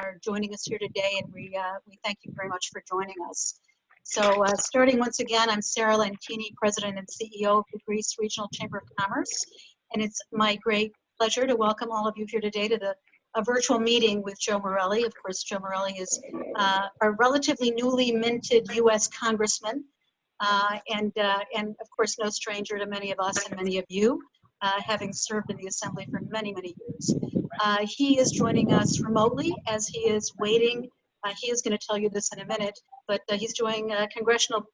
are joining us here today, and we thank you very much for joining us. So starting once again, I'm Sarah Lentini, President and CEO of the Greece Regional Chamber of Commerce, and it's my great pleasure to welcome all of you here today to a virtual meeting with Joe Morelle. Of course, Joe Morelle is a relatively newly minted U.S. Congressman, and of course no stranger to many of us and many of you, having served in the Assembly for many, many years. He is joining us remotely as he is waiting. He is going to tell you this in a minute, but he's doing congressional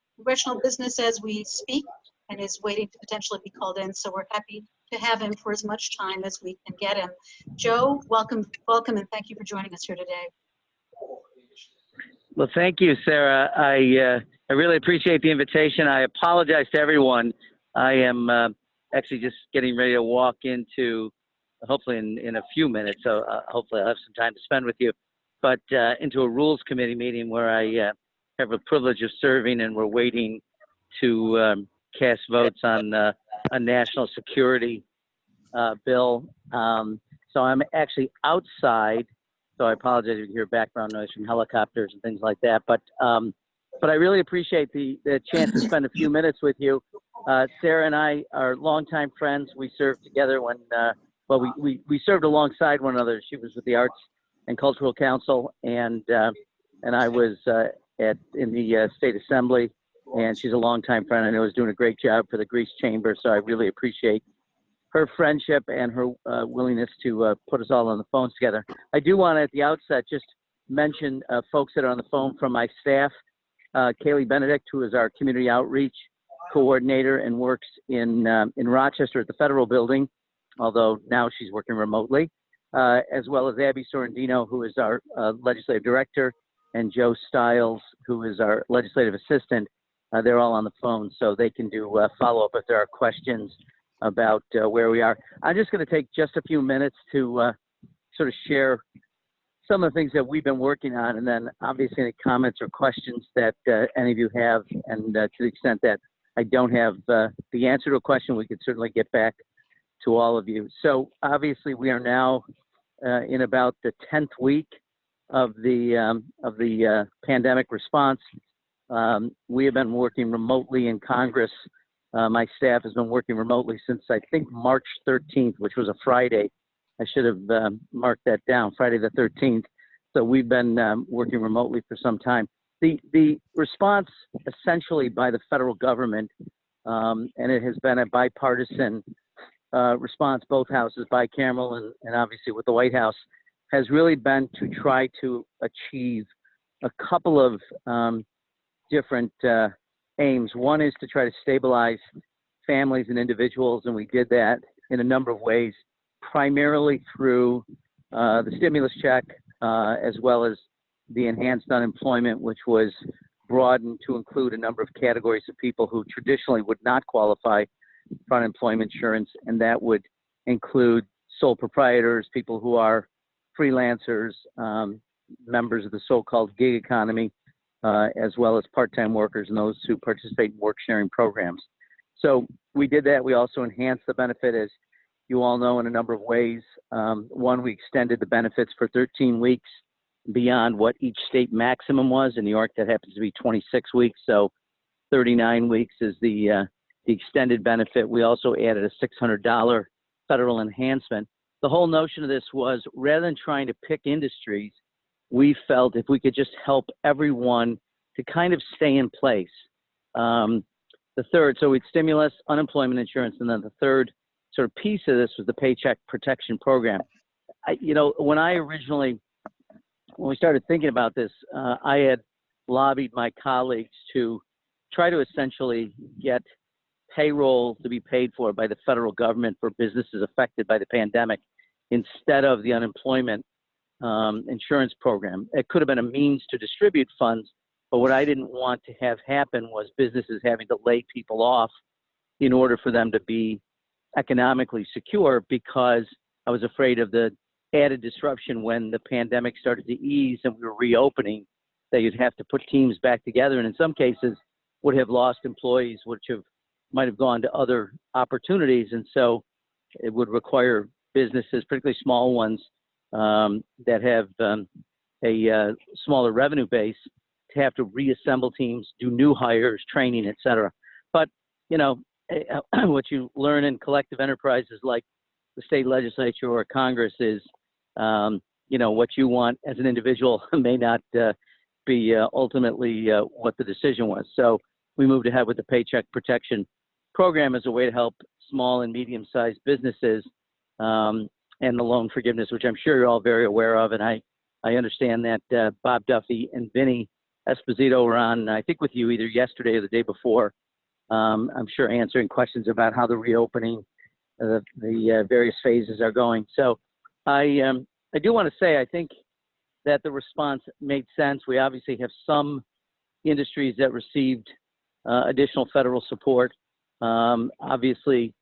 business as we speak and is waiting to potentially be called in. So we're happy to have him for as much time as we can get him. Joe, welcome, and thank you for joining us here today. Well, thank you, Sarah. I really appreciate the invitation. I apologize to everyone. I am actually just getting ready to walk into, hopefully in a few minutes, so hopefully I'll have some time to spend with you, but into a Rules Committee meeting where I have the privilege of serving, and we're waiting to cast votes on a national security bill. So I'm actually outside, so I apologize if you hear background noise from helicopters and things like that, but I really appreciate the chance to spend a few minutes with you. Sarah and I are longtime friends. We served together when, well, we served alongside one another. She was with the Arts and Cultural Council, and I was in the State Assembly, and she's a longtime friend. I know is doing a great job for the Greece Chamber, so I really appreciate her friendship and her willingness to put us all on the phones together. I do want to, at the outset, just mention folks that are on the phone from my staff. Kaylee Benedict, who is our community outreach coordinator and works in Rochester at the Federal Building, although now she's working remotely, as well as Abby Sorrentino, who is our legislative director, and Joe Stiles, who is our legislative assistant. They're all on the phone, so they can do follow-up if there are questions about where we are. I'm just going to take just a few minutes to sort of share some of the things that we've been working on, and then obviously any comments or questions that any of you have, and to the extent that I don't have the answer to a question, we could certainly get back to all of you. So obviously we are now in about the 10th week of the pandemic response. We have been working remotely in Congress. My staff has been working remotely since I think March 13th, which was a Friday. I should have marked that down, Friday the 13th. So we've been working remotely for some time. The response essentially by the federal government, and it has been a bipartisan response, both houses, bicameral and obviously with the White House, has really been to try to achieve a couple of different aims. One is to try to stabilize families and individuals, and we did that in a number of ways, primarily through the stimulus check, as well as the enhanced unemployment, which was broadened to include a number of categories of people who traditionally would not qualify for unemployment insurance, and that would include sole proprietors, people who are freelancers, members of the so-called gig economy, as well as part-time workers and those who participate in work-sharing programs. So we did that. We also enhanced the benefit, as you all know, in a number of ways. One, we extended the benefits for 13 weeks beyond what each state maximum was. In New York, that happens to be 26 weeks, so 39 weeks is the extended benefit. We also added a $600 federal enhancement. The whole notion of this was, rather than trying to pick industries, we felt if we could just help everyone to kind of stay in place. The third, so we'd stimulus, unemployment insurance, and then the third sort of piece of this was the Paycheck Protection program. You know, when we started thinking about this, I had lobbied my colleagues to try to essentially get payroll to be paid for by the federal government for businesses affected by the pandemic instead of the unemployment insurance program. It could have been a means to distribute funds, but what I didn't want to have happen was businesses having to lay people off in order for them to be economically secure, because I was afraid of the added disruption when the pandemic started to ease and we were reopening, that you'd have to put teams back together, and in some cases would have lost employees, which might have gone to other opportunities. And so it would require businesses, particularly small ones, that have smaller revenue base to have to reassemble teams, do new hires, training, et cetera. But, what you learn in collective enterprises like the state legislature or Congress is, what you want as an individual may not be ultimately what the decision was. So we moved ahead with the Paycheck Protection program as a way to help small and medium-sized businesses and the loan forgiveness, which I'm sure you're all very aware of. And I understand that Bob Duffy and Vinny Esposito were on, I think, with you either yesterday or the day before. I'm sure answering questions about how the reopening, the various phases are going. So I do want to say I think that the response made sense. We obviously have some industries that received additional federal support. Obviously,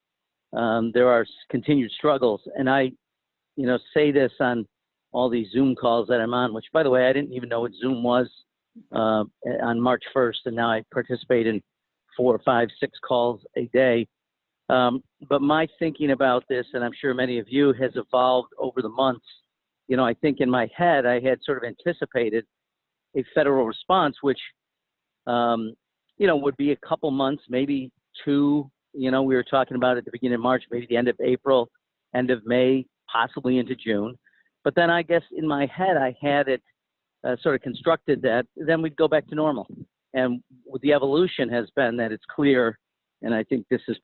there are continued struggles, and I, say this on all these Zoom calls that I'm on, which, by the way, I didn't even know what Zoom was on March 1st, and now I participate in 4, 5, 6 calls a day. But my thinking about this, and I'm sure many of you, has evolved over the months. I think in my head, I had sort of anticipated a federal response, which, would be a couple months, maybe 2. We were talking about at the beginning of March, maybe the end of April, end of May, possibly into June. But then I guess in my head, I had it sort of constructed that then we'd go back to normal. And with the evolution has been that it's clear, and I think this is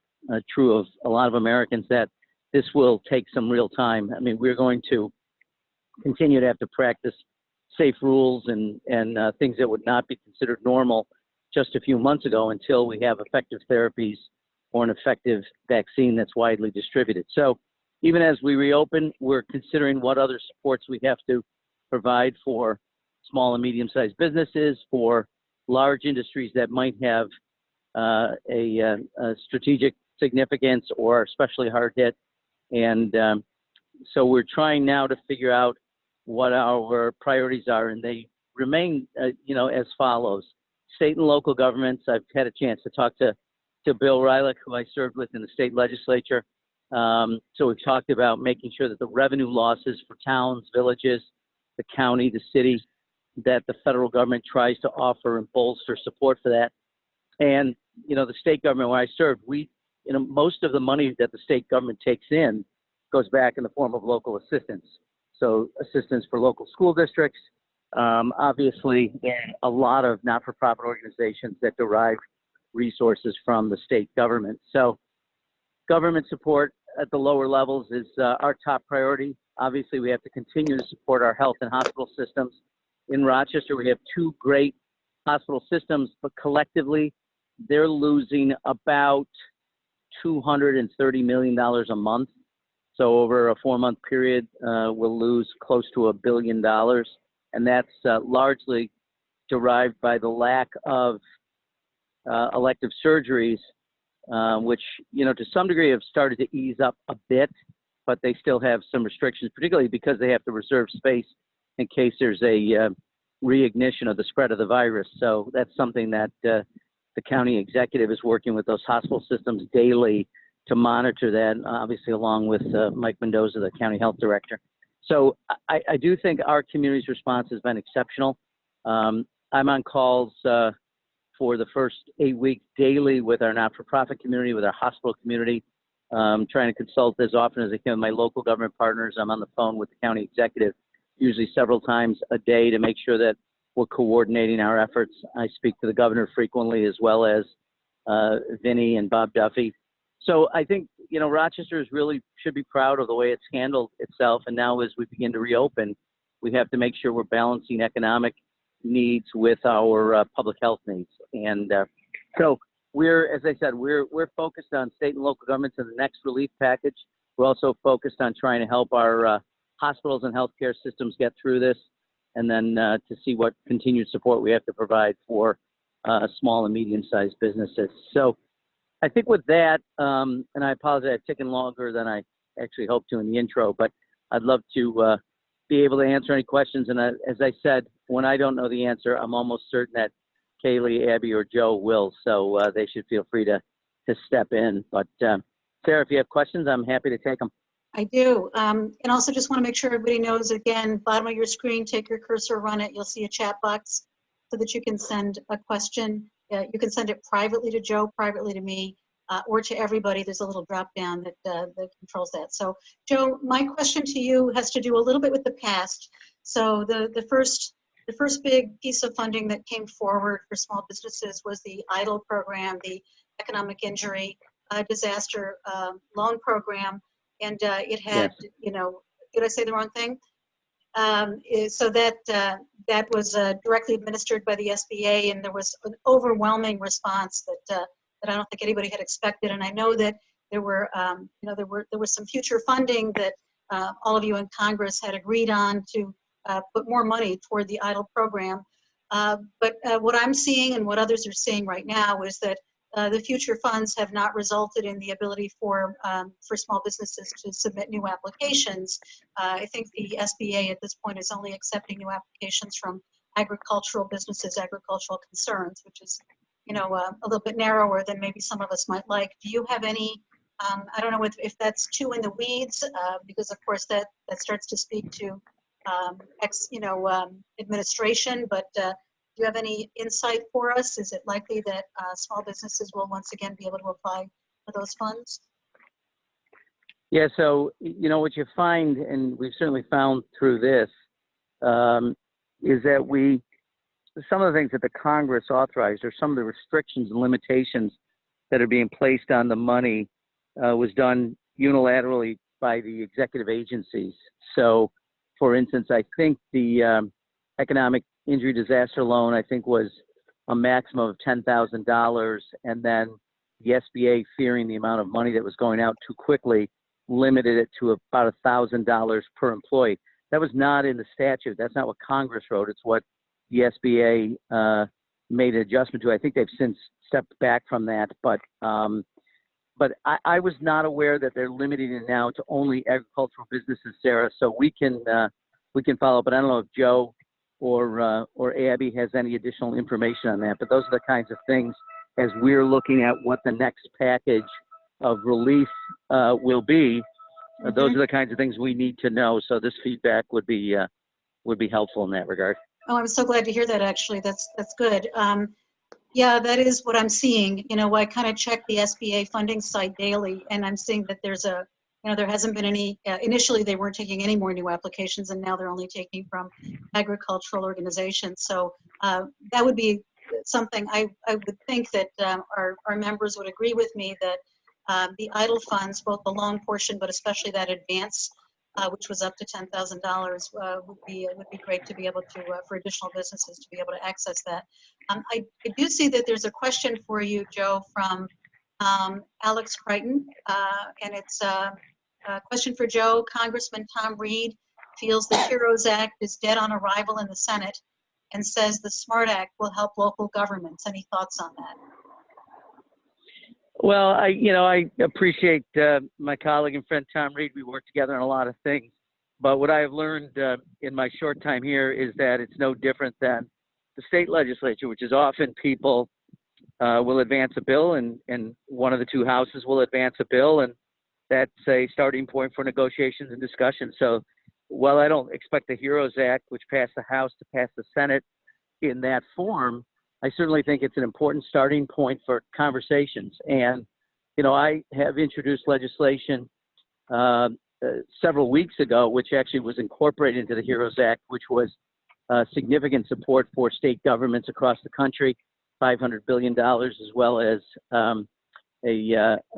true of a lot of Americans, that this will take some real time. I mean, we're going to continue to have to practice safe rules and things that would not be considered normal just a few months ago until we have effective therapies or an effective vaccine that's widely distributed. So even as we reopen, we're considering what other supports we have to provide for small and medium-sized businesses, for large industries that might have a strategic significance or especially hard hit. And so we're trying now to figure out what our priorities are, and they remain, as follows. State and local governments, I've had a chance to talk to Bill Rylick, who I served with in the state legislature. So we've talked about making sure that the revenue losses for towns, villages, the county, the city, that the federal government tries to offer and bolster support for that. And, the state government where I served, most of the money that the state government takes in goes back in the form of local assistance. So assistance for local school districts. Obviously, there are a lot of not-for-profit organizations that derive resources from the state government. So government support at the lower levels is our top priority. Obviously, we have to continue to support our health and hospital systems. In Rochester, we have 2 great hospital systems, but collectively, they're losing about $230 million a month. So over a 4-month period, we'll lose close to $1 billion. And that's largely derived by the lack of elective surgeries, which, to some degree have started to ease up a bit, but they still have some restrictions, particularly because they have to reserve space in case there's a reignition of the spread of the virus. So that's something that the county executive is working with those hospital systems daily to monitor that, obviously along with Mike Mendoza, the county health director. So I do think our community's response has been exceptional. I'm on calls for the first 8 weeks daily with our not-for-profit community, with our hospital community, trying to consult as often as I can with my local government partners. I'm on the phone with the county executive usually several times a day to make sure that we're coordinating our efforts. I speak to the governor frequently, as well as Vinny and Bob Duffy. So I think, Rochester really should be proud of the way it's handled itself. And now as we begin to reopen, we have to make sure we're balancing economic needs with our public health needs. And so as I said, we're focused on state and local governments in the next relief package. We're also focused on trying to help our hospitals and healthcare systems get through this, and then to see what continued support we have to provide for small and medium-sized businesses. So I think with that, and I apologize, I've taken longer than I actually hoped to in the intro, but I'd love to be able to answer any questions. And as I said, when I don't know the answer, I'm almost certain that Kaylee, Abby, or Joe will, so they should feel free to step in. But Sarah, if you have questions, I'm happy to take them. I do. And also just want to make sure everybody knows, again, bottom of your screen, take your cursor, run it. You'll see a chat box so that you can send a question. You can send it privately to Joe, privately to me, or to everybody. There's a little drop down that controls that. So Joe, my question to you has to do a little bit with the past. So the first big piece of funding that came forward for small businesses was the EIDL program, the economic injury disaster loan program. And it had, Yes. you know, did I say the wrong thing? So that was directly administered by the SBA, and there was an overwhelming response that I don't think anybody had expected. And I know that there were, you know, there was some future funding that all of you in Congress had agreed on to put more money toward the EIDL program. But what I'm seeing and what others are seeing right now is that the future funds have not resulted in the ability for small businesses to submit new applications. I think the SBA at this point is only accepting new applications from agricultural businesses, agricultural concerns, which is, you know, a little bit narrower than maybe some of us might like. Do you have any, I don't know if that's too in the weeds, because of course that starts to speak to administration, but do you have any insight for us? Is it likely that small businesses will once again be able to apply for those funds? Yeah, so, you know, what you find, and we've certainly found through this, is that some of the things that the Congress authorized, or some of the restrictions and limitations that are being placed on the money was done unilaterally by the executive agencies. So, for instance, I think the economic injury disaster loan, I think, was a maximum of $10,000, and then the SBA, fearing the amount of money that was going out too quickly, limited it to about $1,000 per employee. That was not in the statute. That's not what Congress wrote. It's what the SBA made an adjustment to. I think they've since stepped back from that, but I was not aware that they're limiting it now to only agricultural businesses, Sarah. So we can follow, but I don't know if Joe or Abby has any additional information on that. But those are the kinds of things, as we're looking at what the next package of relief will be. Those are the kinds of things we need to know. So this feedback would be helpful in that regard. Oh, I'm so glad to hear that. Actually, that's good. Yeah, that is what I'm seeing. You know, I kind of check the SBA funding site daily, and I'm seeing that there's a, you know, there hasn't been any, initially they weren't taking any more new applications, and now they're only taking from agricultural organizations. So that would be something I would think that our members would agree with me that the EIDL funds, both the loan portion, but especially that advance, which was up to $10,000, would be great to be able to, for additional businesses to be able to access that. I do see that there's a question for you, Joe, from Alex Crichton, and it's a question for Joe. Congressman Tom Reed feels the HEROES Act is dead on arrival in the Senate and says the SMART Act will help local governments. Any thoughts on that? Well, I appreciate my colleague and friend Tom Reed. We work together on a lot of things. But what I have learned in my short time here is that it's no different than the state legislature, which is often people will advance a bill, and one of the two houses will advance a bill, and that's a starting point for negotiations and discussion. So while I don't expect the HEROES Act, which passed the House, to pass the Senate in that form, I certainly think it's an important starting point for conversations. And, you know, I have introduced legislation several weeks ago, which actually was incorporated into the HEROES Act, which was significant support for state governments across the country, $500 billion, as well as an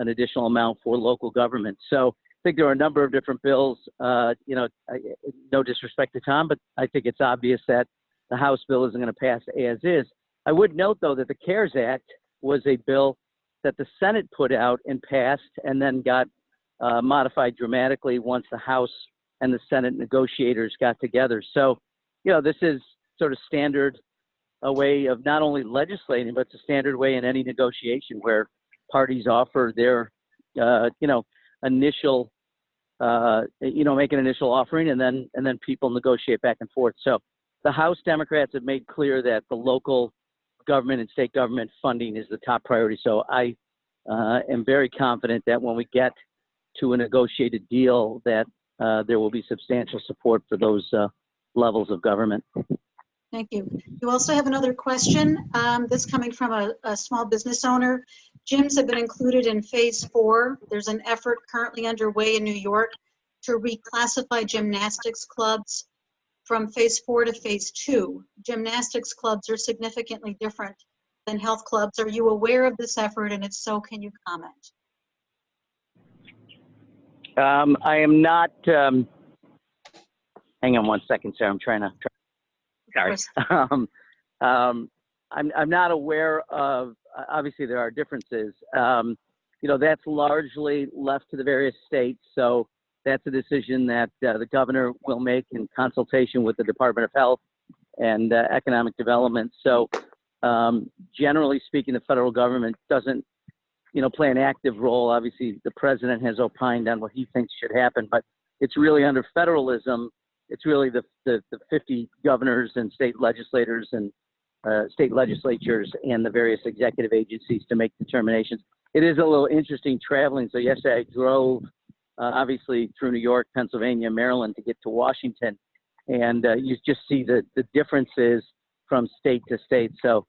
additional amount for local government. So I think there are a number of different bills. No disrespect to Tom, but I think it's obvious that the House bill isn't going to pass as is. I would note, though, that the CARES Act was a bill that the Senate put out and passed, and then got modified dramatically once the House and the Senate negotiators got together. So, you know, this is sort of standard, a way of not only legislating, but it's a standard way in any negotiation where parties offer their, initial, make an initial offering, and then people negotiate back and forth. So the House Democrats have made clear that the local government and state government funding is the top priority. So I am very confident that when we get to a negotiated deal, that there will be substantial support for those levels of government. Thank you. You also have another question that's coming from a small business owner. Gyms have been included in phase 4. There's an effort currently underway in New York to reclassify gymnastics clubs from phase 4 to phase 2. Gymnastics clubs are significantly different than health clubs. Are you aware of this effort? And if so, can you comment? I am not, hang on one second, Sarah, I'm trying to, sorry. I'm not aware of, obviously there are differences. You know, that's largely left to the various states. So that's a decision that the governor will make in consultation with the Department of Health and Economic Development. So generally speaking, the federal government doesn't, you know, play an active role. Obviously, the president has opined on what he thinks should happen, but it's really under federalism. It's really the 50 governors and state legislators and state legislatures and the various executive agencies to make determinations. It is a little interesting traveling. So yesterday I drove obviously through New York, Pennsylvania, Maryland to get to Washington, and you just see the differences from state to state. So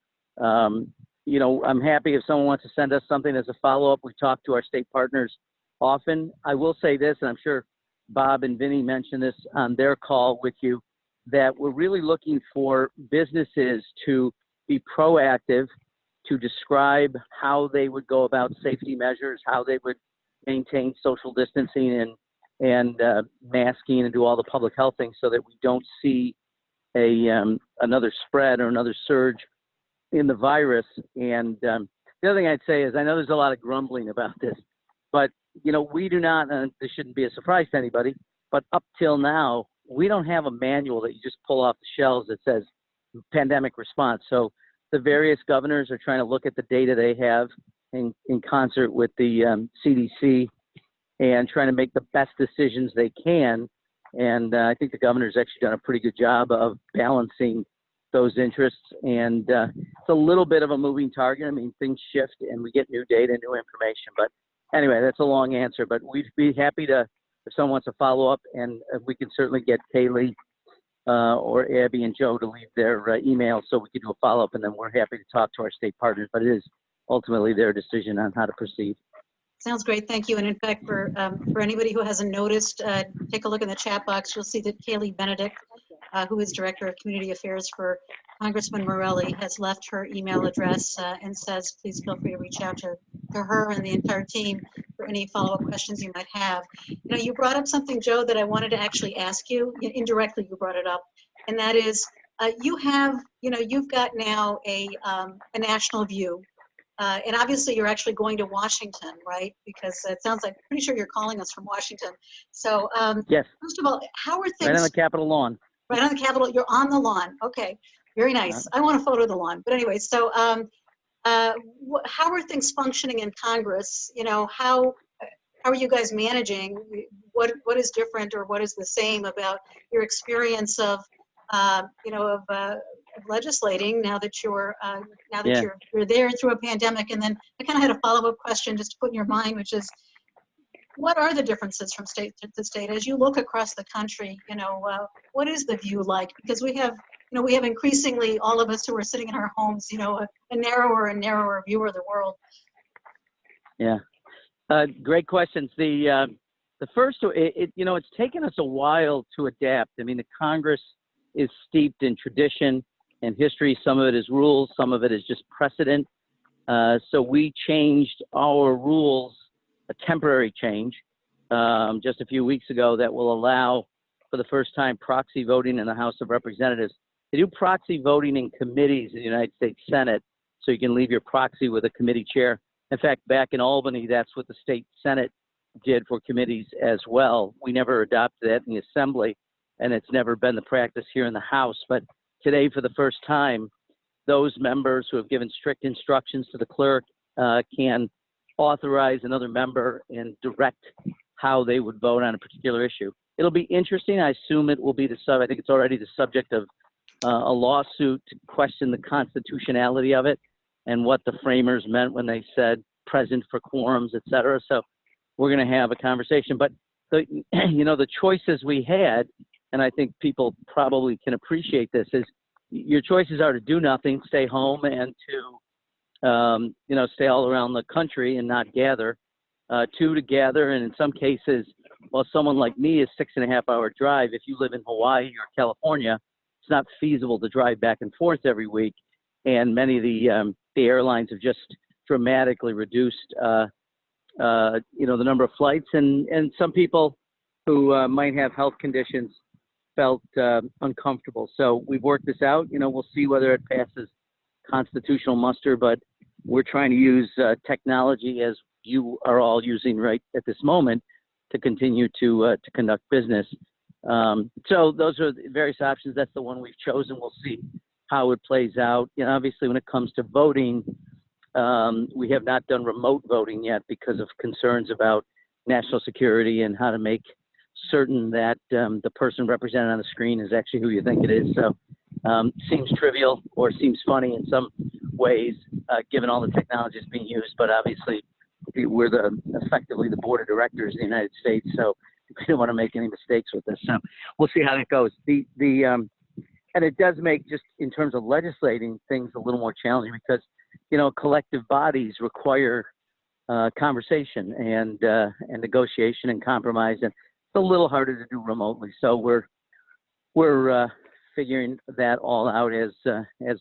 you know, I'm happy if someone wants to send us something as a follow-up. We talk to our state partners often. I will say this, and I'm sure Bob and Vinny mentioned this on their call with you, that we're really looking for businesses to be proactive, to describe how they would go about safety measures, how they would maintain social distancing and masking and do all the public health things, so that we don't see another spread or another surge in the virus. And the other thing I'd say is, I know there's a lot of grumbling about this, but you know, we do not, and this shouldn't be a surprise to anybody, but up till now, we don't have a manual that you just pull off the shelves that says pandemic response. So the various governors are trying to look at the data they have in concert with the CDC and trying to make the best decisions they can. And I think the governor's actually done a pretty good job of balancing those interests. And it's a little bit of a moving target. I mean, things shift and we get new data, new information. But anyway, that's a long answer. But we'd be happy to, if someone wants to follow up, and we can certainly get Kaylee or Abby and Joe to leave their email so we can do a follow-up, and then we're happy to talk to our state partners. But it is ultimately their decision on how to proceed. Sounds great, thank you. And in fact, for anybody who hasn't noticed, take a look in the chat box. You'll see that Kaylee Benedict, who is Director of Community Affairs for Congressman Morelle, has left her email address and says, please feel free to reach out to her and the entire team for any follow-up questions you might have. You know, you brought up something, Joe, that I wanted to actually ask you. Indirectly, you brought it up, and that is, you have, you know, you've got now a national view. And obviously you're actually going to Washington, right? Because it sounds like, pretty sure you're calling us from Washington. So yes. First of all, how are things? Right on the Capitol lawn. Right on the Capitol, you're on the lawn. Okay, very nice. I want a photo of the lawn. But anyway, so how are things functioning in Congress? You know, how are you guys managing? What is different or what is the same about your experience of, you know, of legislating now that you're you're there through a pandemic? And then I kind of had a follow-up question just to put in your mind, which is, what are the differences from state to state as you look across the country? You know, what is the view like? Because we have, you know, we have increasingly, all of us who are sitting in our homes, you know, a narrower and narrower view of the world. Yeah, great questions. The first, you know, it's taken us a while to adapt. I mean, the Congress is steeped in tradition and history. Some of it is rules, some of it is just precedent. So we changed our rules, a temporary change, just a few weeks ago, that will allow, for the first time, proxy voting in the House of Representatives. They do proxy voting in committees in the United States Senate, so you can leave your proxy with a committee chair. In fact, back in Albany, that's what the state Senate did for committees as well. We never adopted that in the Assembly, and it's never been the practice here in the House. But today, for the first time, those members who have given strict instructions to the clerk can authorize another member and direct how they would vote on a particular issue. It'll be interesting. I assume it will be I think it's already the subject of a lawsuit to question the constitutionality of it and what the framers meant when they said present for quorums, et cetera. So we're going to have a conversation. But the, the choices we had, and I think people probably can appreciate this, is your choices are to do nothing, stay home, and to, stay all around the country and not gather. Two, to gather, and in some cases, well, someone like me is 6.5-hour drive. If you live in Hawaii or California, it's not feasible to drive back and forth every week. And many of the airlines have just dramatically reduced, the number of flights. And some people who might have health conditions felt uncomfortable. So we've worked this out. We'll see whether it passes constitutional muster, but we're trying to use technology, as you are all using right at this moment, to continue to conduct business. So those are the various options. That's the one we've chosen. We'll see how it plays out. Obviously, when it comes to voting, we have not done remote voting yet because of concerns about national security and how to make certain that the person represented on the screen is actually who you think it is. So seems trivial or seems funny in some ways, given all the technology that's being used, but obviously we're effectively the board of directors of the United States, so we don't want to make any mistakes with this. So we'll see how it goes. And it does make, just in terms of legislating things, a little more challenging because, collective bodies require conversation and negotiation and compromise, and it's a little harder to do remotely. So we're figuring that all out as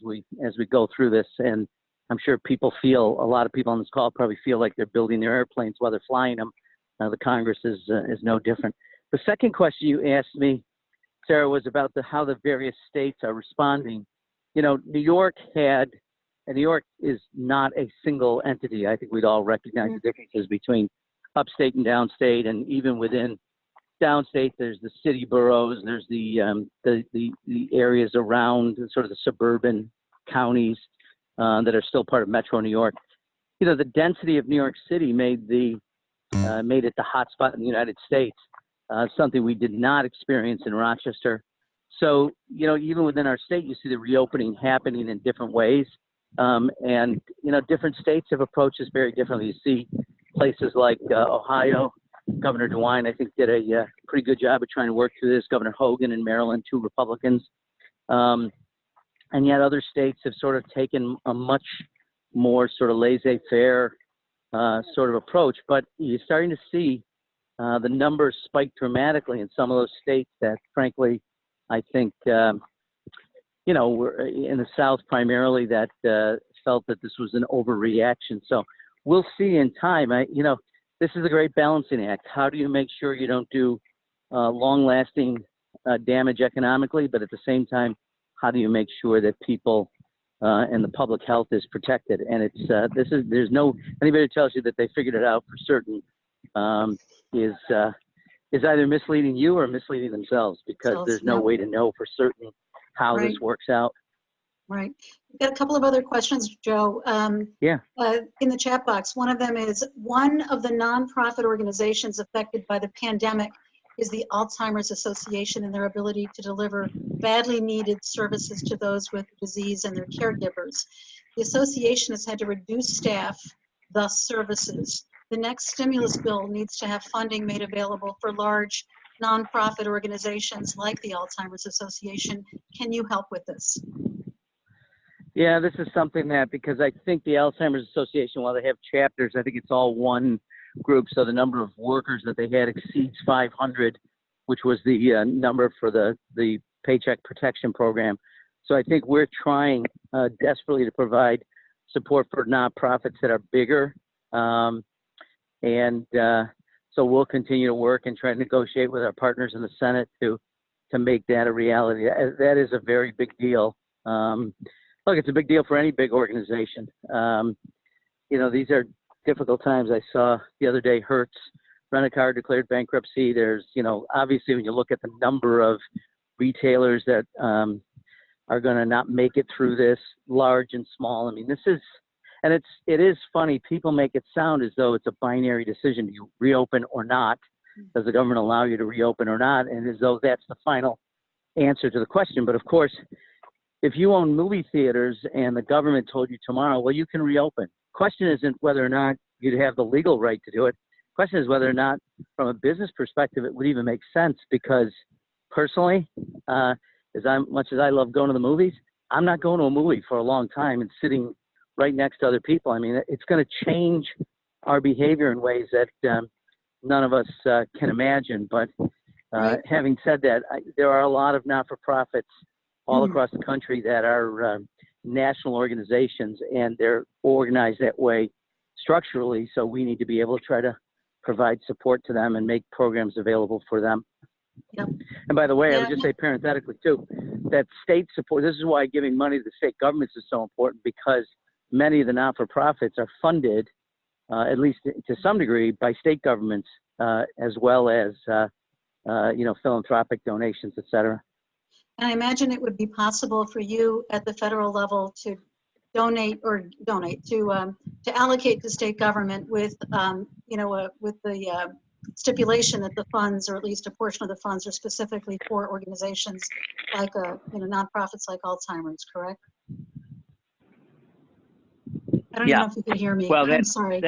we go through this. And I'm sure a lot of people on this call probably feel like they're building their airplanes while they're flying them. The Congress is no different. The second question you asked me, Sarah, was about how the various states are responding. New York is not a single entity. I think we'd all recognize the differences between upstate and downstate, and even within downstate, there's the city boroughs, there's the areas around sort of the suburban counties that are still part of Metro New York. The density of New York City made it the hotspot in the United States, something we did not experience in Rochester. So, even within our state, you see the reopening happening in different ways. And different states have approached this very differently. You see places like Ohio, Governor DeWine, I think, did a pretty good job of trying to work through this. Governor Hogan in Maryland, 2 Republicans. And yet other states have sort of taken a much more sort of laissez-faire sort of approach. But you're starting to see the numbers spike dramatically in some of those states that, frankly, I think, were in the South primarily, that felt that this was an overreaction. So we'll see in time. This is a great balancing act. How do you make sure you don't do long-lasting damage economically, but at the same time, how do you make sure that people and the public health is protected? And there's no, anybody who tells you that they figured it out for certain is either misleading you or misleading themselves, because there's no way to know for certain how this works out. Right. We've got a couple of other questions, Joe. Yeah. In the chat box, one of them is, one of the nonprofit organizations affected by the pandemic is the Alzheimer's Association, and their ability to deliver badly needed services to those with disease and their caregivers. The association has had to reduce staff, thus services. The next stimulus bill needs to have funding made available for large nonprofit organizations like the Alzheimer's Association. Can you help with this? Yeah, this is something that, because I think the Alzheimer's Association, while they have chapters, I think it's all one group. So the number of workers that they had exceeds 500, which was the number for the Paycheck Protection program. So I think we're trying desperately to provide support for nonprofits that are bigger. So we'll continue to work and try to negotiate with our partners in the Senate to make that a reality. That is a very big deal. Look, it's a big deal for any big organization. These are difficult times. I saw the other day Hertz Rent-A-Car declared bankruptcy. There's, obviously when you look at the number of retailers that are going to not make it through this, large and small. I mean, it is funny. People make it sound as though it's a binary decision. Do you reopen or not? Does the government allow you to reopen or not? And as though that's the final answer to the question. But of course, if you own movie theaters and the government told you tomorrow, well, you can reopen. Question isn't whether or not you'd have the legal right to do it. question is whether or not, from a business perspective, it would even make sense. Because personally, much as I love going to the movies, I'm not going to a movie for a long time and sitting right next to other people. I mean, it's going to change our behavior in ways that none of us can imagine. But Right. having said that, there are a lot of not-for-profits all across the country that are national organizations, and they're organized that way structurally. So we need to be able to try to provide support to them and make programs available for them. Yep. And by the way, I Yeah. would just say parenthetically too, that state support, this is why giving money to the state governments is so important, because many of the not-for-profits are funded, at least to some degree, by state governments, as well as, philanthropic donations, et cetera. And I imagine it would be possible for you at the federal level to to allocate to state government with, with the stipulation that the funds, or at least a portion of the funds, are specifically for organizations like, nonprofits like Alzheimer's, correct? I don't even know if you could hear me. Well, I'm sorry.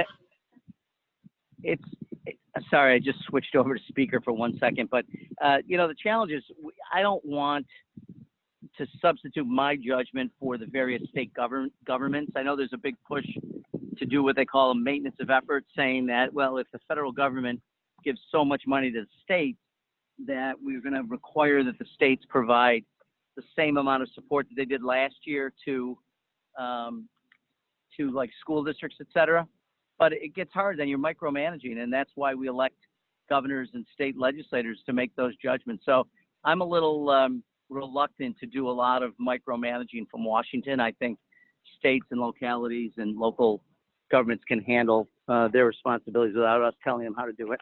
Sorry, I just switched over to speaker for 1 second. But, the challenge is I don't want to substitute my judgment for the various state governments. I know there's a big push to do what they call a maintenance of effort, saying that, well, if the federal government gives so much money to the states, that we're going to require that the states provide the same amount of support that they did last year to like school districts, et cetera. But it gets hard, then you're micromanaging, and that's why we elect governors and state legislators to make those judgments. So I'm a little reluctant to do a lot of micromanaging from Washington. I think states and localities and local governments can handle their responsibilities without us telling them how to do it.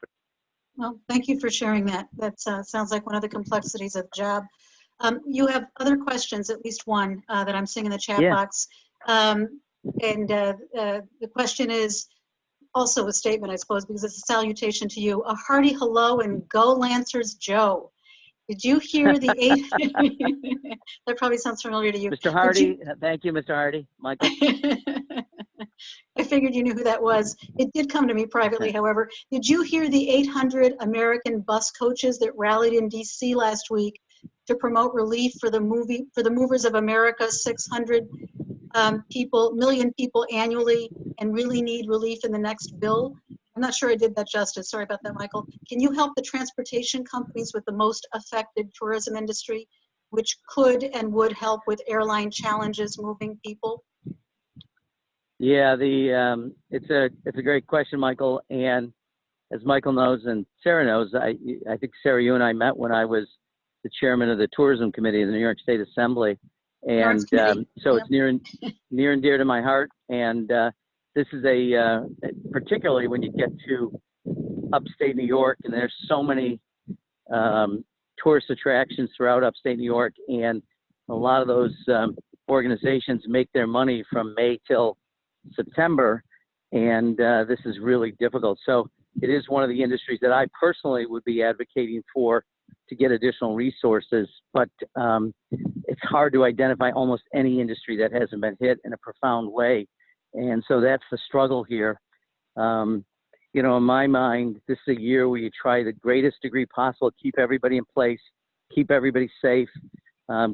Well, thank you for sharing that. That sounds like one of the complexities of the job. You have other questions, at least one that I'm seeing in the chat box. The question is also a statement, I suppose, because it's a salutation to you. A hearty hello and go Lancers Joe. Did you hear the that probably sounds familiar to you. Mr. Hardy, thank you, Mr. Hardy. Michael. I figured you knew who that was. It did come to me privately, however. Did you hear the 800 American bus coaches that rallied in D.C. last week to promote relief for the movers of America, 600 million people annually, and really need relief in the next bill? I'm not sure I did that justice. Sorry about that, Michael. Can you help the transportation companies with the most affected tourism industry, which could and would help with airline challenges moving people? Yeah, it's a great question, Michael. And as Michael knows and Sarah knows, I think Sarah, you and I met when I was the chairman of the tourism committee of the New York State Assembly, and so it's near and dear to my heart. And this is particularly when you get to upstate New York, and there's so many tourist attractions throughout upstate New York, and a lot of those organizations make their money from May till September, and this is really difficult. So it is one of the industries that I personally would be advocating for to get additional resources, but it's hard to identify almost any industry that hasn't been hit in a profound way. And so that's the struggle here. In my mind, this is a year where you try the greatest degree possible, keep everybody in place, keep everybody safe.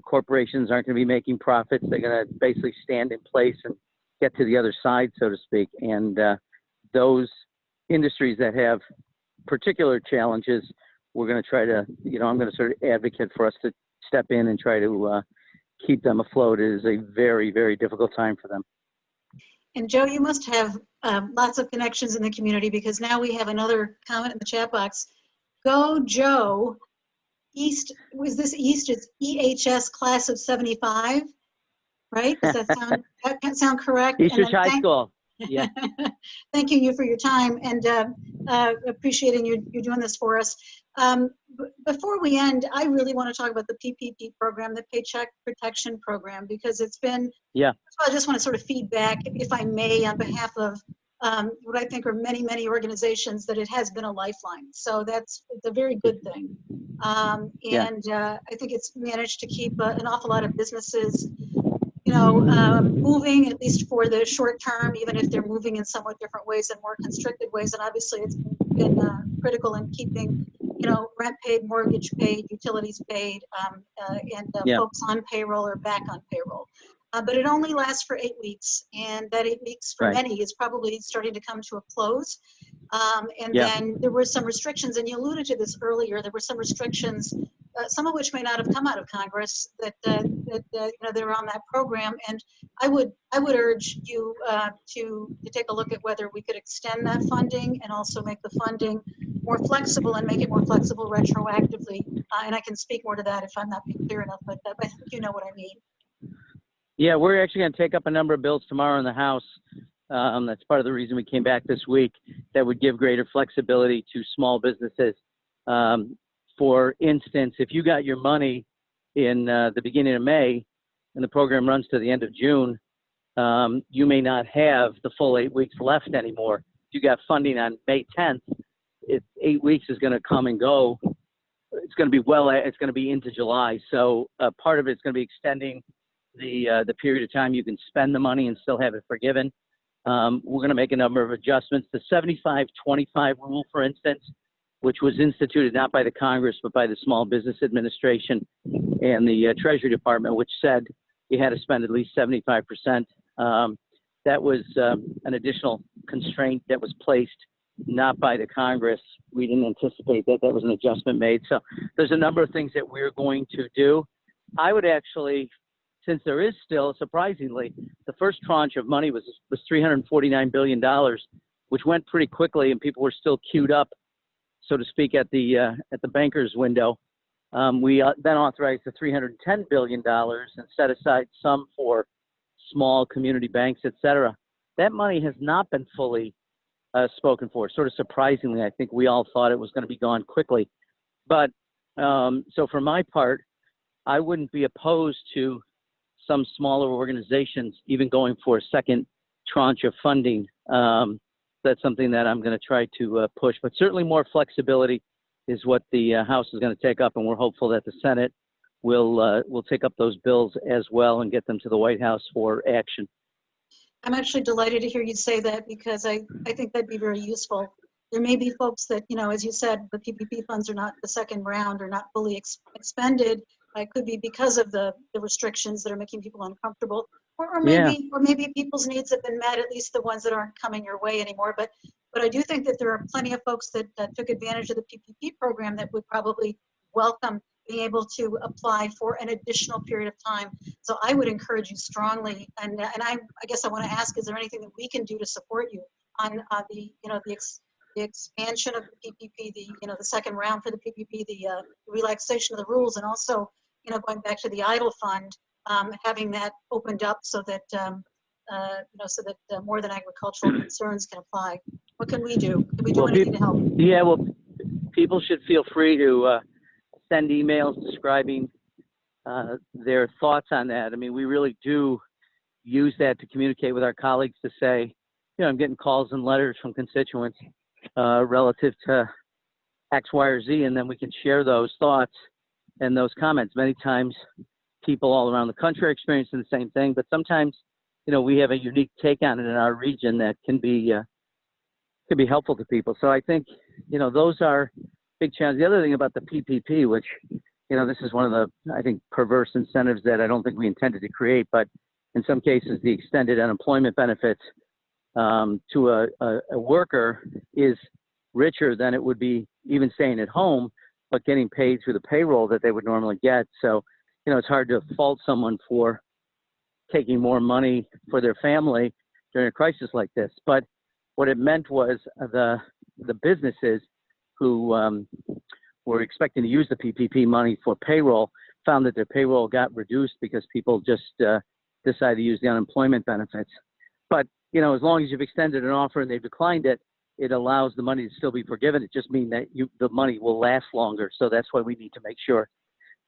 Corporations aren't going to be making profits. They're going to basically stand in place and get to the other side, so to speak. And those industries that have particular challenges, we're going to try to, I'm going to sort of advocate for us to step in and try to keep them afloat. It is a very, very difficult time for them. And Joe, you must have lots of connections in the community, because now we have another comment in the chat box. Go Joe, East, was this East? It's EHS class of 75, right? Does that sound correct? Eastridge High School. Yeah. Thanking you for your time, and appreciating you doing this for us. Before we end, I really want to talk about the PPP program, the Paycheck Protection Program, because it's been, so I just want to sort of feedback, if I may, on behalf of what I think are many, many organizations, that it has been a lifeline. So it's a very good thing. I think it's managed to keep an awful lot of businesses moving, at least for the short term, even if they're moving in somewhat different ways and more constricted ways. And obviously it's been critical in keeping, rent paid, mortgage paid, utilities paid, and Yeah. folks on payroll or back on payroll. But it only lasts for 8 weeks, and that 8 weeks for Right. many is probably starting to come to a close. And Yeah. then there were some restrictions, and you alluded to this earlier. There were some restrictions, some of which may not have come out of Congress, that they're on that program. And I would urge you to take a look at whether we could extend that funding and also make the funding more flexible and make it more flexible retroactively. And I can speak more to that if I'm not being clear enough, but I think you know what I mean. Yeah, we're actually going to take up a number of bills tomorrow in the House. That's part of the reason we came back this week, that would give greater flexibility to small businesses. For instance, if you got your money in the beginning of May and the program runs to the end of June, you may not have the full 8 weeks left anymore. If you got funding on May 10th, 8 weeks is going to come and go. It's going to be into July. So part of it's going to be extending the period of time you can spend the money and still have it forgiven. We're going to make a number of adjustments. The 75-25 rule, for instance, which was instituted not by the Congress, but by the Small Business Administration and the Treasury Department, which said you had to spend at least 75%. That was an additional constraint that was placed not by the Congress. We didn't anticipate that. That was an adjustment made. So there's a number of things that we're going to do. I would actually, since there is still, surprisingly, the first tranche of money was $349 billion, which went pretty quickly, and people were still queued up, so to speak, at the banker's window. We then authorized the $310 billion and set aside some for small community banks, et cetera. That money has not been fully spoken for. Sort of surprisingly, I think we all thought it was going to be gone quickly. But so for my part, I wouldn't be opposed to some smaller organizations even going for a second tranche of funding. That's something that I'm going to try to push. But certainly more flexibility is what the House is going to take up, and we're hopeful that the Senate will take up those bills as well and get them to the White House for action. I'm actually delighted to hear you say that, because I think that'd be very useful. There may be folks that, as you said, the PPP funds are not, the second round are not fully expended. It could be because of the restrictions that are making people uncomfortable, or maybe people's needs have been met, at least the ones that aren't coming your way anymore. But I do think that there are plenty of folks that took advantage of the PPP program that would probably welcome being able to apply for an additional period of time. So I would encourage you strongly, and I guess I want to ask, is there anything that we can do to support you on the expansion of the PPP, the second round for the PPP, the relaxation of the rules, and also going back to the idle fund, having that opened up so that more than agricultural concerns can apply. What can we do? Can we do anything to help? Yeah, well, people should feel free to send emails describing their thoughts on that. I mean, we really do use that to communicate with our colleagues to say, I'm getting calls and letters from constituents relative to X, Y, or Z, and then we can share those thoughts and those comments. Many times people all around the country are experiencing the same thing, but sometimes, we have a unique take on it in our region that can be helpful to people. So I think, those are big challenges. The other thing about the PPP, which, this is one of the, I think, perverse incentives that I don't think we intended to create, but in some cases, the extended unemployment benefits to a worker is richer than it would be even staying at home, but getting paid through the payroll that they would normally get. So, it's hard to fault someone for taking more money for their family during a crisis like this. But what it meant was the businesses who were expecting to use the PPP money for payroll found that their payroll got reduced because people just decided to use the unemployment benefits. But, as long as you've extended an offer and they've declined it, it allows the money to still be forgiven. It just means that the money will last longer. So that's why we need to make sure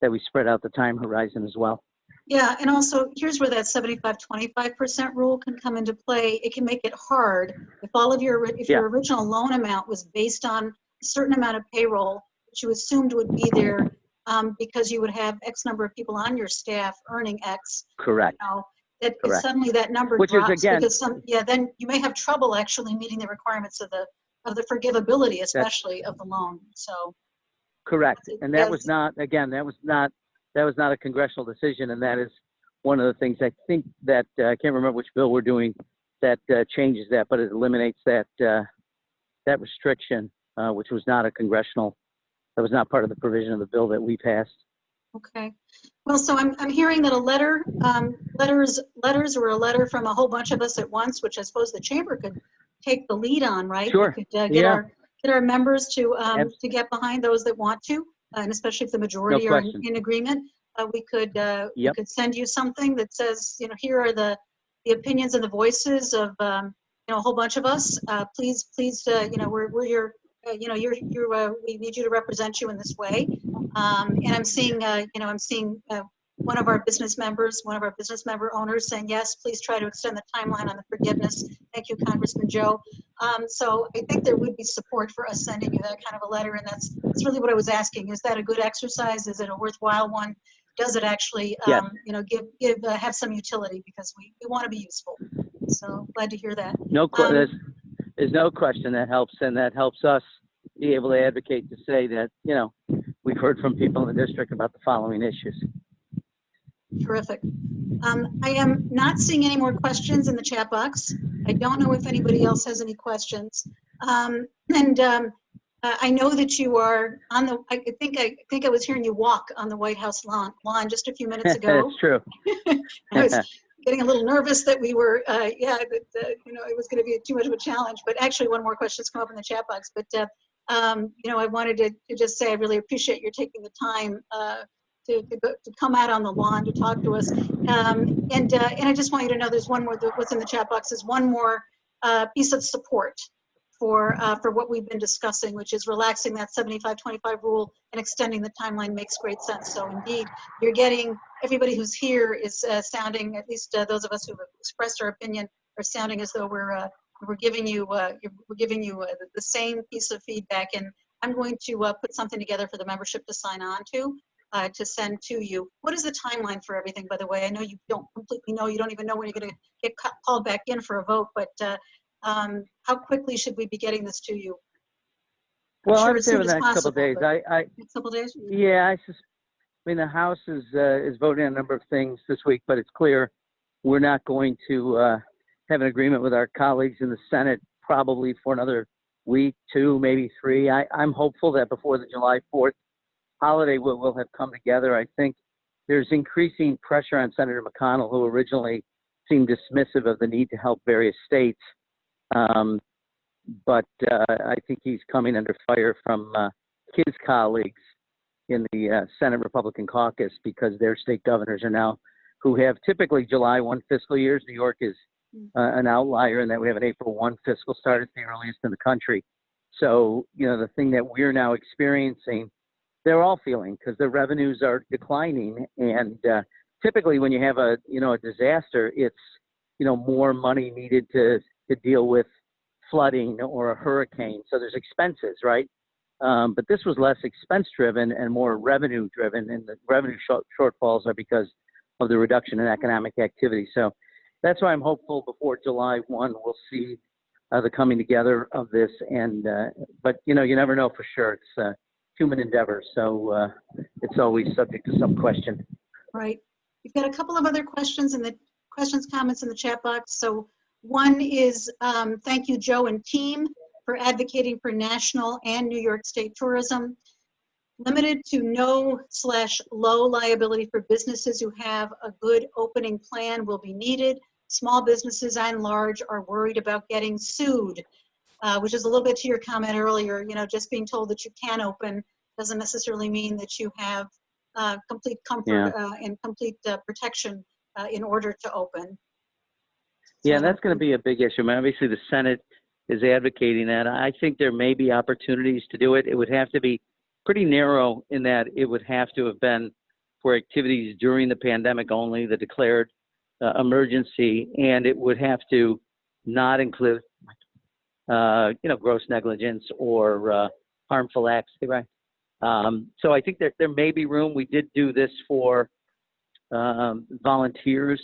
that we spread out the time horizon as well. Yeah, and also here's where that 75-25% rule can come into play. It can make it hard if your original loan amount was based on a certain amount of payroll that you assumed would be there because you would have X number of people on your staff earning X. Correct. If suddenly that number Which drops, is, again, because then you may have trouble actually meeting the requirements of the the forgivability, especially of the loan. So Correct. And that was yes, not, again, that was not a congressional decision. And that is one of the things I think that, I can't remember which bill we're doing that changes that, but it eliminates that, that restriction, which was not a congressional, that was not part of the provision of the bill that we passed. okay. Well, so I'm hearing that a letter, letters or a letter from a whole bunch of us at once, which I suppose the chamber could take the lead on, right? Sure. We could Yeah. get our members to get behind those that want to, and especially if the majority are question. in agreement. We could Yep. send you something that says, here are the opinions and the voices of a whole bunch of us. Please, we're your, we need you to represent you in this way. And I'm seeing, one of our business member owners saying, yes, please try to extend the timeline on the forgiveness. Thank you, Congressman Joe. So I think there would be support for us sending you that kind of a letter. And that's really what I was asking. Is that a good exercise? Is it a worthwhile one? Does it actually, Yes. have some utility, because we want to be useful. So glad to hear that. There's no question that helps, and that helps us be able to advocate to say that, we've heard from people in the district about the following issues. Terrific. I am not seeing any more questions in the chat box. I don't know if anybody else has any questions. I know that you are on the, I think I was hearing you walk on the White House lawn just a few minutes ago. That's true. I was getting a little nervous that we were, it was going to be too much of a challenge. But actually, one more question has come up in the chat box. But I wanted to just say I really appreciate your taking the time to come out on the lawn to talk to us. And I just want you to know there's one more. What's in the chat box is one more piece of support for what we've been discussing, which is relaxing that 75-25 rule and extending the timeline makes great sense. So indeed, you're getting, everybody who's here is sounding, at least those of us who have expressed our opinion, are sounding as though we're giving you the same piece of feedback. And I'm going to put something together for the membership to sign on to send to you. What is the timeline for everything, by the way? I know you don't completely know. You don't even know when you're going to get called back in for a vote, but how quickly should we be getting this to you? Well, sure I'm as saying soon in the as next couple of days. possible, next couple of days? Yeah, the House is voting on a number of things this week, but it's clear we're not going to have an agreement with our colleagues in the Senate probably for another week, 2, maybe 3. I'm hopeful that before the July 4th holiday we'll have come together. I think there's increasing pressure on Senator McConnell, who originally seemed dismissive of the need to help various states. But I think he's coming under fire from his colleagues in the Senate Republican caucus, because their state governors are now, who have typically July 1 fiscal years. New York is an outlier in that we have an April 1 fiscal start. It's the earliest in the country. So, the thing that we're now experiencing, they're all feeling, because the revenues are declining. And typically when you have a disaster, it's, more money needed to deal with flooding or a hurricane. So there's expenses, right? But this was less expense driven and more revenue driven, and the revenue shortfalls are because of the reduction in economic activity. So that's why I'm hopeful before July 1 we'll see the coming together of this. And but you never know for sure. It's a human endeavor, so it's always subject to some question. Right. We've got a couple of other questions in the comments in the chat box. So one is, thank you, Joe and team, for advocating for national and New York State tourism. Limited to no/low liability for businesses who have a good opening plan will be needed. Small businesses and large are worried about getting sued, which is a little bit to your comment earlier. Just being told that you can open doesn't necessarily mean that you have complete comfort and complete protection in order to open. Yeah, and that's going to be a big issue. I mean, obviously, the Senate is advocating that. I think there may be opportunities to do it. It would have to be pretty narrow in that it would have to have been for activities during the pandemic only, the declared emergency, and it would have to not include, gross negligence or harmful acts, right? So I think there may be room. We did do this for volunteers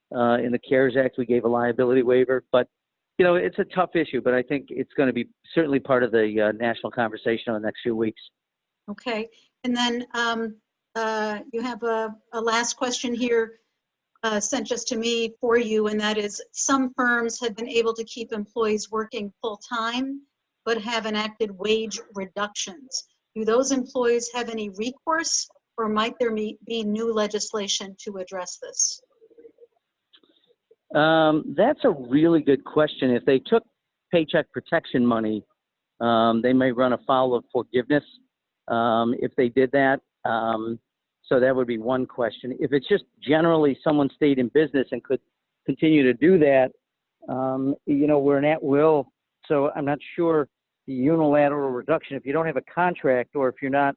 in the CARES Act. We gave a liability waiver, but you know, it's a tough issue, but I think it's going to be certainly part of the national conversation in the next few weeks. Okay. And then you have a last question here sent just to me for you, and that is, some firms have been able to keep employees working full-time, but have enacted wage reductions. Do those employees have any recourse, or might there be new legislation to address this? That's a really good question. If they took Paycheck Protection money, they may run afoul of forgiveness if they did that. So that would be one question. If it's just generally someone stayed in business and could continue to do that, you know, we're an at-will, so I'm not sure the unilateral reduction, if you don't have a contract or if you're not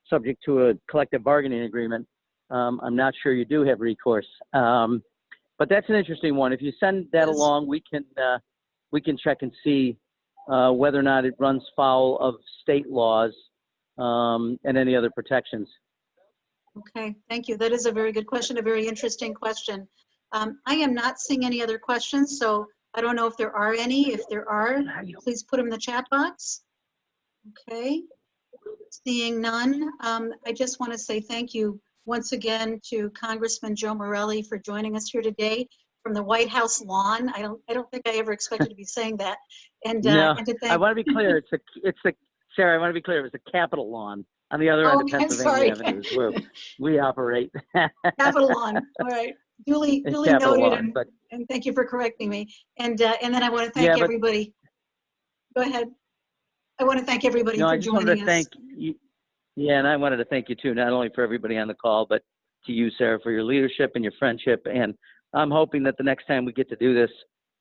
subject to a collective bargaining agreement, I'm not sure you do have recourse. But that's an interesting one. If you send that along, we can check and see whether or not it runs foul of state laws and any other protections. Okay, thank you. That is a very good question, a very interesting question. I am not seeing any other questions, so I don't know if there are any. If there are, please put them in the chat box. Okay, seeing none, I just want to say thank you once again to Congressman Joe Morelle for joining us here today from the White House lawn. I don't think I ever expected to be saying that. And, No, and to thank, I want to be clear. Sarah, I want to be clear. It was the Capitol lawn on the other end of I'm Pennsylvania sorry. Avenue, where we operate. Capitol lawn. All right. Duly Capitol noted, lawn, but and thank you for correcting me. And then I want to thank yeah, but everybody. Go ahead. I want to thank everybody no, for I just wanted joining to us. thank you. Yeah, and I wanted to thank you too, not only for everybody on the call, but to you, Sarah, for your leadership and your friendship. And I'm hoping that the next time we get to do this,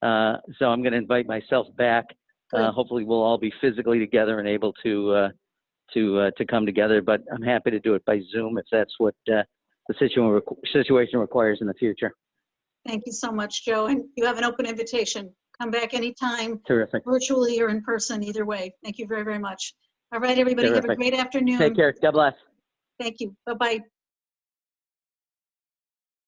so I'm going to invite myself back. Hopefully, we'll all be physically together and able to come together. But I'm happy to do it by Zoom if that's what the situation requires in the future. Thank you so much, Joe. And you have an open invitation. Come back anytime, Terrific. virtually or in person, either way. Thank you very, very much. All right, everybody, Terrific. have a great afternoon. Take care. God bless. Thank you. Bye-bye.